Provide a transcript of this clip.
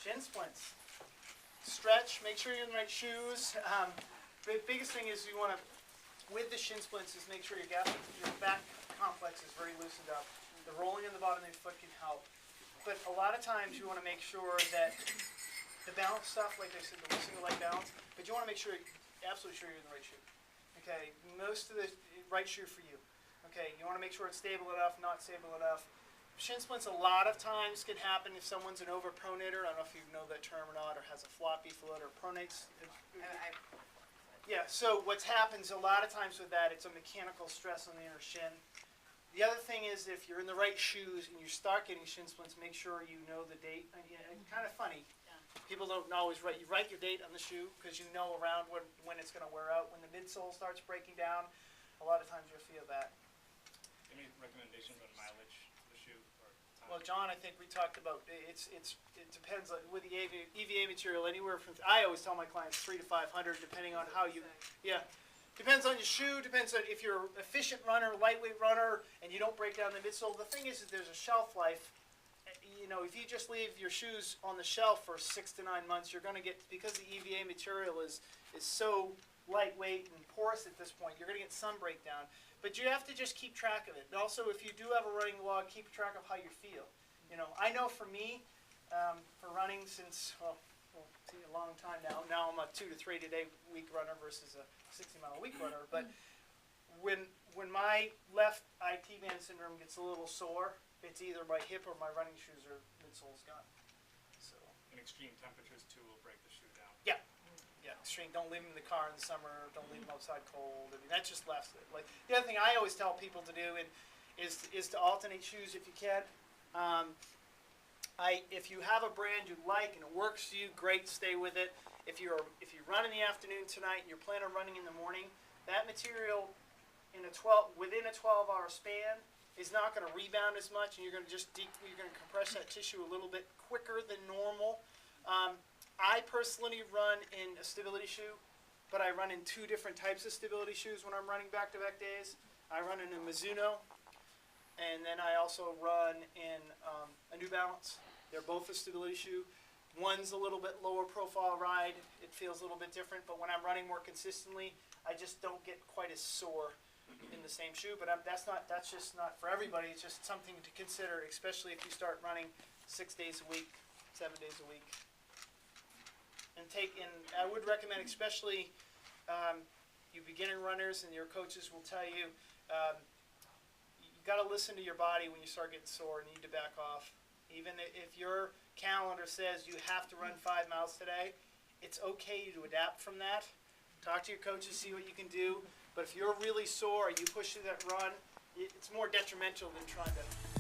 Shin splints. Stretch, make sure you're in the right shoes. The biggest thing is you want to, with the shin splints, is make sure your back complex is very loosened up. The rolling in the bottom of the foot can help. But a lot of times you want to make sure that the balance stuff, like I said, the single leg balance, but you want to make sure, absolutely sure you're in the right shoe. Okay, most of the right shoe for you. Okay, you want to make sure it's stable enough, not stable enough. Shin splints a lot of times can happen if someone's an overpronator. I don't know if you know that term or not, or has a floppy foot or pronates. Yeah, so what happens a lot of times with that, it's a mechanical stress on the inner shin. The other thing is if you're in the right shoes and you start getting shin splints, make sure you know the date. It's kind of funny. People don't always write. You write your date on the shoe because you know around when it's going to wear out. When the midsole starts breaking down, a lot of times you'll feel that. Any recommendations on mileage for the shoe or time? Well, John, I think we talked about it depends with the EVA material anywhere from I always tell my clients 300 to 500 depending on how you depends on your shoe, depends on if you're an efficient runner, lightweight runner, and you don't break down the midsole. The thing is that there's a shelf life. You know, if you just leave your shoes on the shelf for 6 to 9 months, you're going to get, because the EVA material is so lightweight and porous at this point, you're going to get some breakdown. But you have to just keep track of it. And also, if you do have a running log, keep track of how you feel. You know, I know for me, for running since, a long time now. Now I'm a 2 to 3 day week runner versus a 60-mile-a-week runner. But when my left IT band syndrome gets a little sore, it's either my hip or my running shoes or midsole's gone. So. And extreme temperatures too will break the shoe down. Yeah. Yeah, extreme. Don't leave them in the car in the summer. Don't leave them outside cold. I mean, that just left it. Like the other thing I always tell people to do is to alternate shoes if you can. If you have a brand you like and it works for you, great. Stay with it. If you run in the afternoon tonight and you're planning on running in the morning, that material within a 12-hour span is not going to rebound as much, and you're going to compress that tissue a little bit quicker than normal. I personally run in a stability shoe, but I run in 2 different types of stability shoes when I'm running back-to-back days. I run in a Mizuno, and then I also run in a New Balance. They're both a stability shoe. One's a little bit lower profile ride. It feels a little bit different, but when I'm running more consistently, I just don't get quite as sore in the same shoe. But that's just not for everybody. It's just something to consider, especially if you start running 6 days a week, 7 days a week. And I would recommend, especially you beginner runners, and your coaches will tell you, you've got to listen to your body when you start getting sore and need to back off. Even if your calendar says you have to run 5 miles today, it's okay to adapt from that. Talk to your coaches, see what you can do. But if you're really sore and you push through that run, it's more detrimental than trying to